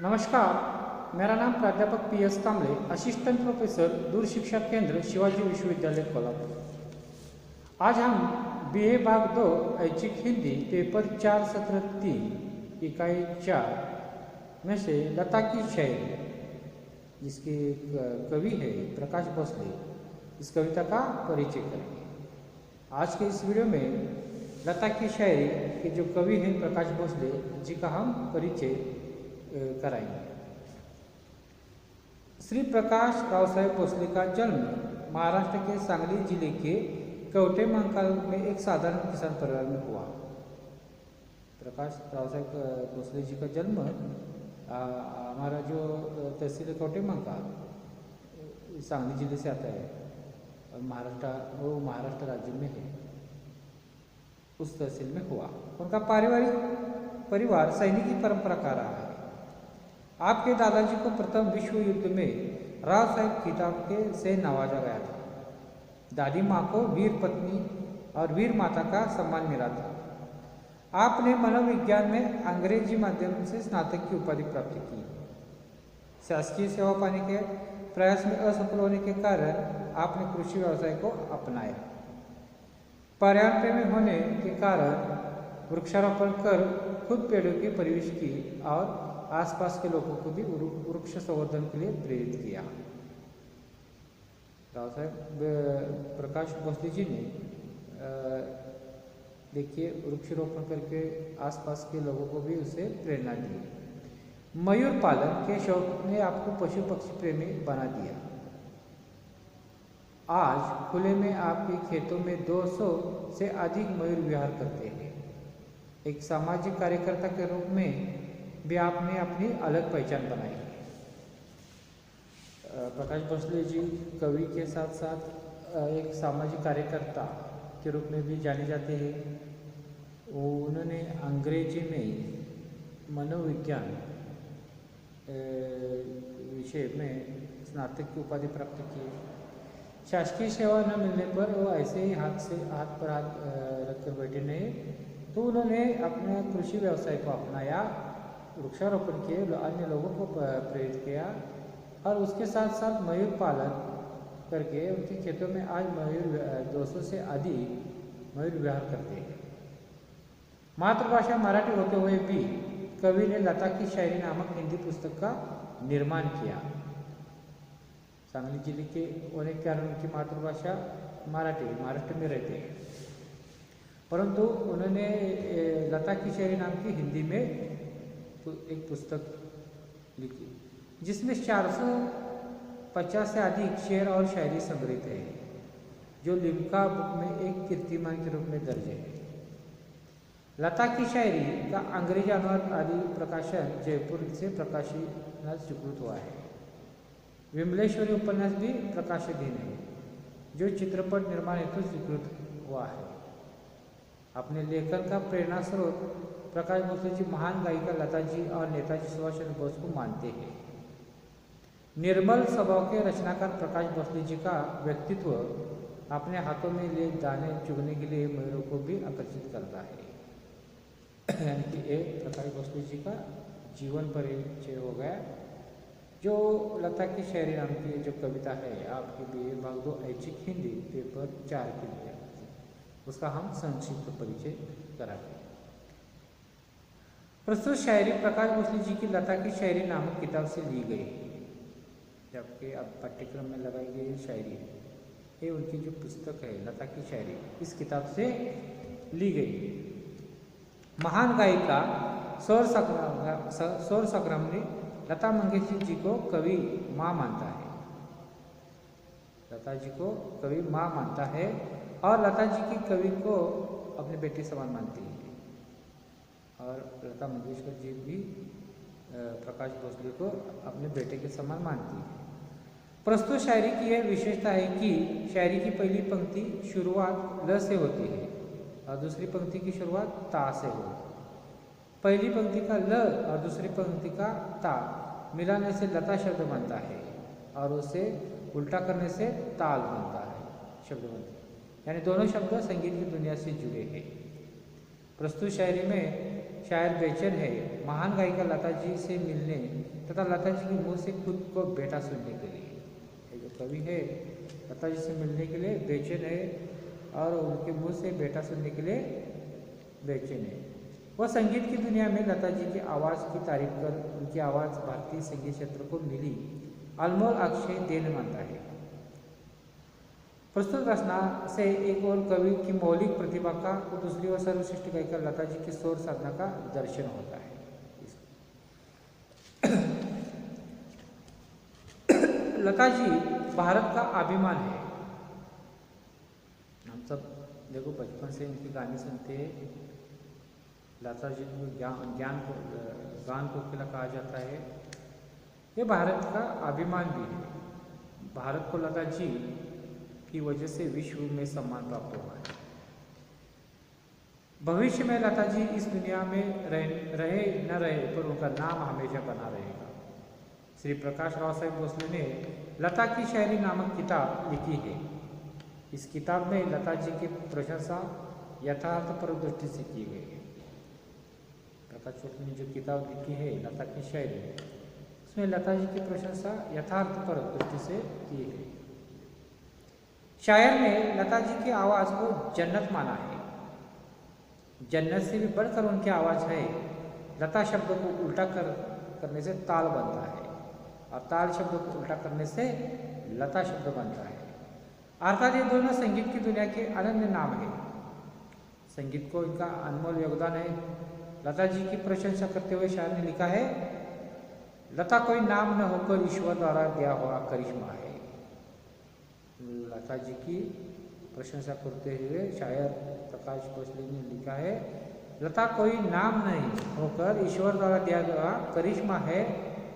नमस्कार, मेरा नाम प्राध्यापक PS कांबळे, असिस्टेंट प्रोफेसर दूर शिक्षा केंद्र शिवाजी विश्वविद्यालय कोल्हापुर। आज हम BA भाग 2 ऐच्छिक हिंदी पेपर 4 सत्र 3 इकाई 4 में से लता की शायरी, जिसके कवि है प्रकाश भोसले, इस कविता का परिचय करेंगे। आज के इस वीडियो में लता की शायरी के जो कवि हैं प्रकाश भोसले जी का हम परिचय कराएंगे। श्री प्रकाश रावसाहेब भोसले का जन्म महाराष्ट्र के सांगली जिले के कवठे महाकाल में एक साधारण किसान परिवार में हुआ। प्रकाश रावसाहेब भोसले जी का जन्म हमारा जो तहसील कवठे महाकाल सांगली जिले से आता है और महाराष्ट्र राज्य में है, उस तहसील में हुआ। उनका पारिवारिक परिवार सैनिकी परंपरा का रहा है। आपके दादाजी को प्रथम विश्व युद्ध में राव साहब खिताब के से नवाजा गया था। दादी माँ को वीर पत्नी और वीर माता का सम्मान मिला था। आपने मनोविज्ञान में अंग्रेजी माध्यम से स्नातक की उपाधि प्राप्त की। शासकीय सेवा पाने के प्रयास में असफल होने के कारण आपने कृषि व्यवसाय को अपनाया। पर्यावरण प्रेमी होने के कारण वृक्षारोपण कर खुद पेड़ों की परवरिश की और आसपास के लोगों को भी वृक्ष संवर्धन के लिए प्रेरित किया। राव साहब प्रकाश भोसले जी ने देखिए वृक्षारोपण करके आसपास के लोगों को भी उसे प्रेरणा दी। मयूर पालन के शौक ने आपको पशु पक्षी प्रेमी बना दिया। आज खुले में आपके खेतों में 200 से अधिक मयूर विहार करते हैं। एक सामाजिक कार्यकर्ता के रूप में भी आपने अपनी अलग पहचान बनाई है। प्रकाश भोसले जी कवि के साथ साथ एक सामाजिक कार्यकर्ता के रूप में भी जाने जाते हैं। उन्होंने अंग्रेजी में मनोविज्ञान विषय में स्नातक की उपाधि प्राप्त की। शासकीय सेवा न मिलने पर वो ऐसे ही हाथ पर हाथ रखकर बैठे नहीं, तो उन्होंने अपने कृषि व्यवसाय को अपनाया, वृक्षारोपण किए, अन्य लोगों को प्रेरित किया और उसके साथ साथ मयूर पालन करके उनके खेतों में आज मयूर 200 से अधिक मयूर विहार करते हैं। मातृभाषा मराठी होते हुए भी कवि ने लता की शायरी नामक हिंदी पुस्तक का निर्माण किया। सांगली जिले के होने के कारण उनकी मातृभाषा महाराष्ट्र में रहते हैं, परंतु उन्होंने लता की शायरी नाम की हिंदी में एक पुस्तक लिखी, जिसमें 450 से अधिक शेर और शायरी संग्रहित है, जो लिम्का बुक में एक कीर्तिमान के रूप में दर्ज है। लता की शायरी का अंग्रेजी अनुवाद आदि प्रकाशन जयपुर से प्रकाशित स्वीकृत हुआ है। विमलेश्वरी उपन्यास भी प्रकाशाधीन है, जो चित्रपट निर्माण हेतु स्वीकृत हुआ है। अपने लेखन का प्रेरणा स्रोत प्रकाश भोसले जी महान गायिका लता जी और नेताजी सुभाष चंद्र बोस को मानते हैं। निर्मल स्वभाव के रचनाकार प्रकाश भोसले जी का व्यक्तित्व अपने हाथों में ले दाने चुगने के लिए मयूरों को भी आकर्षित करता है। यानी कि ये प्रकाश भोसले जी का जीवन परिचय हो गया। जो लता की शायरी नाम की जो कविता है आपके BA भाग 2 ऐच्छिक हिंदी पेपर 4 के लिए, उसका हम संक्षिप्त परिचय कराते हैं। प्रस्तुत शायरी प्रकाश भोसले जी की लता की शायरी नामक किताब से ली गई, जबकि अब पाठ्यक्रम में लगाई गई शायरी है। ये उनकी जो पुस्तक है लता की शायरी, इस किताब से ली गई। महान गायिका स्वर संग्रामनी लता मंगेशकर जी को कवि माँ मानता है। लता जी को कवि माँ मानता है और लता जी की कवि को अपने बेटे समान मानती है। और लता मंगेशकर जी भी प्रकाश भोसले को अपने बेटे के समान मानती है। प्रस्तुत शायरी की यह विशेषता है कि शायरी की पहली पंक्ति शुरुआत ल से होती है और दूसरी पंक्ति की शुरुआत ता से होती है। पहली पंक्ति का ल और दूसरी पंक्ति का ता मिलाने से लता शब्द बनता है और उसे उल्टा करने से ताल बनता है, शब्द बनता है। यानी दोनों शब्द संगीत की दुनिया से जुड़े हैं। प्रस्तुत शायरी में शायर बेचैन है महान गायिका लता जी से मिलने तथा लता जी के मुंह से खुद को बेटा सुनने के लिए। ये जो कवि है लता जी से मिलने के लिए बेचैन है और उनके मुंह से बेटा सुनने के लिए बेचैन है। वह संगीत की दुनिया में लता जी की आवाज़ की तारीफ कर उनकी आवाज़ भारतीय संगीत क्षेत्र को मिली अनमोल अक्षय देन मानता है। प्रस्तुत रचना से एक और कवि की मौलिक प्रतिभा का तो दूसरी ओर सर्वश्रेष्ठ गायिका लता जी की स्वर साधना का दर्शन होता है। लता जी भारत का अभिमान है। हम सब देखो बचपन से इनके गाने सुनते हैं। लता जी को गान कोकिला कहा जाता है। ये भारत का अभिमान भी है। भारत को लता जी की वजह से विश्व में सम्मान प्राप्त हुआ है। भविष्य में लता जी इस दुनिया में रहे न रहे पर उनका नाम हमेशा बना रहेगा। श्री प्रकाश राव साहेब भोसले ने लता की शायरी नामक किताब लिखी है। इस किताब में लता जी की प्रशंसा यथार्थ पर दृष्टि से की गई है। प्रकाश भोसले ने जो किताब लिखी है लता की शायरी, उसमें लता जी की प्रशंसा यथार्थ पर दृष्टि से की है। शायर ने लता जी की आवाज़ को जन्नत माना है। जन्नत से भी बढ़कर उनकी आवाज़ है। लता शब्द को उल्टा करने से ताल बनता है और ताल शब्द को उल्टा करने से लता शब्द बनता है। अर्थात ये दोनों संगीत की दुनिया के अनन्य नाम है। संगीत को इनका अनमोल योगदान है। लता जी की प्रशंसा करते हुए शायर ने लिखा है, लता कोई नाम न होकर ईश्वर द्वारा दिया हुआ करिश्मा है। लता जी की प्रशंसा करते हुए शायर प्रकाश भोसले ने लिखा है, लता कोई नाम नहीं होकर ईश्वर द्वारा दिया गया करिश्मा है।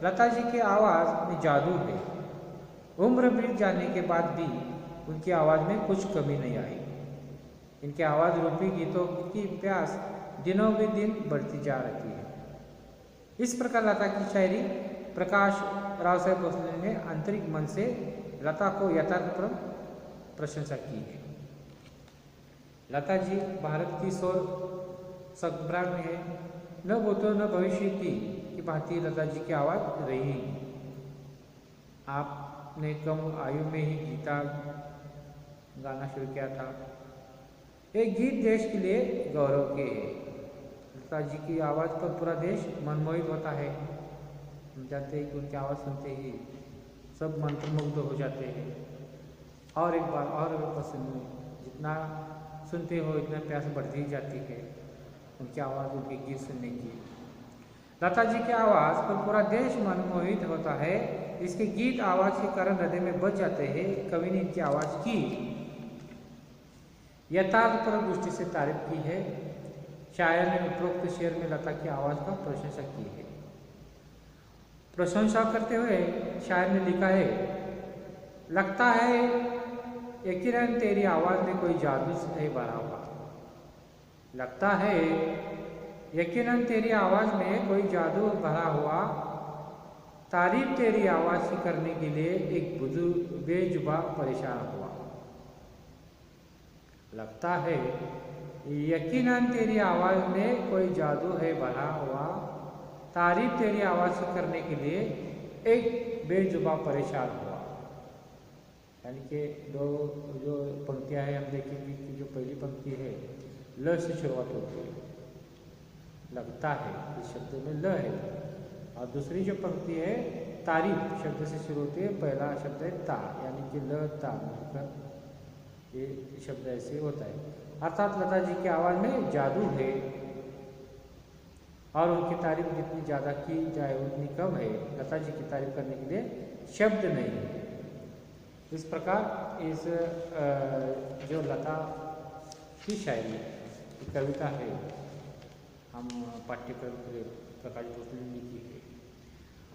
लता जी की आवाज़ में जादू है। उम्र बीत जाने के बाद भी उनकी आवाज़ में कुछ कमी नहीं आई। इनके आवाज़ रूपी गीतों की प्यास दिनों में दिन बढ़ती जा रही है। इस प्रकार लता की शायरी प्रकाश राव साहेब भोसले ने आंतरिक मन से लता को यथार्थपूर्ण प्रशंसा की है। लता जी भारत की स्वर सम्राज्ञी है। न भूतो न भविष्य की भांति लता जी की आवाज़ रही। आपने कम आयु में ही गीता गाना शुरू किया था। एक गीत देश के लिए गौरव के है। लता जी की आवाज़ पर पूरा देश मनमोहित होता है। हम जानते हैं कि उनकी आवाज़ सुनते ही सब मंत्रमुग्ध हो जाते हैं और एक बार और पसंद में जितना सुनते हो इतना प्यास बढ़ती ही जाती है उनकी आवाज़, उनके गीत सुनने की। लता जी की आवाज़ पर पूरा देश मनमोहित होता है। इसके गीत आवाज़ के कारण हृदय में बज जाते हैं। कवि ने इनकी आवाज़ की यथार्थपूर्ण दृष्टि से तारीफ की है। शायर ने उपरोक्त शेर में लता की आवाज़ का प्रशंसा की है। प्रशंसा करते हुए शायर ने लिखा है, लगता है यकीनन तेरी आवाज़ में कोई जादू है भरा हुआ। लगता है यकीनन तेरी आवाज़ में कोई जादू भरा हुआ। तारीफ तेरी आवाज़ की करने के लिए एक बुजुर्ग बेजुबा परेशान हुआ। लगता है यकीनन तेरी आवाज़ में कोई जादू है भरा हुआ। तारीफ तेरी आवाज़ की करने के लिए एक बेजुबा परेशान हुआ। यानी कि दो जो पंक्तियाँ हैं हम देखेंगे कि जो पहली पंक्ति है ल से शुरुआत होती है। लगता है इस शब्द में ल है और दूसरी जो पंक्ति है तारीफ शब्द से शुरू होती है। पहला शब्द है ता, यानी कि ल ता मिलकर ये शब्द ऐसे होता है। अर्थात लता जी की आवाज़ में जादू है और उनकी तारीफ जितनी ज़्यादा की जाए उतनी कम है। लता जी की तारीफ करने के लिए शब्द नहीं है। इस प्रकार इस जो लता की शायरी की कविता है हम पाठ्यक्रम के प्रकाश भोसले ने लिखी है।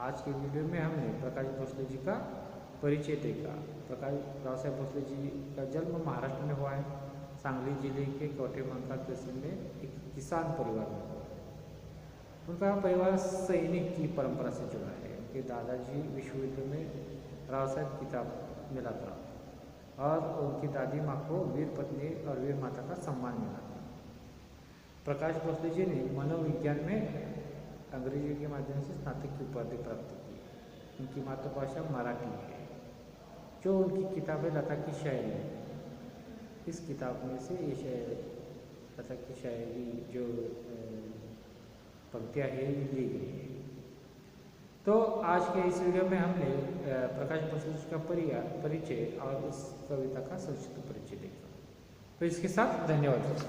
आज के वीडियो में हमने प्रकाश भोसले जी का परिचय देखा। प्रकाश राव साहेब भोसले जी का जन्म महाराष्ट्र में हुआ है। सांगली जिले के कवठेमहांकाळ तहसील में एक किसान परिवार में हुआ है। उनका परिवार सैनिक की परंपरा से जुड़ा है। उनके दादाजी विश्वयुद्ध में राव साहेब किताब मिला था और उनकी दादी माँ को वीर पत्नी और वीर माता का सम्मान मिला था। प्रकाश भोसले जी ने मनोविज्ञान में अंग्रेजी के माध्यम से स्नातक की उपाधि प्राप्त की। उनकी मातृभाषा मराठी है। जो उनकी किताबें लता की शायरी है, इस किताब में से ये लता की शायरी जो पंक्तियाँ है ये ली गई है। तो आज के इस वीडियो में हमने प्रकाश भोसले जी का परिचय और इस कविता का संक्षिप्त परिचय देखा। तो इसके साथ धन्यवाद।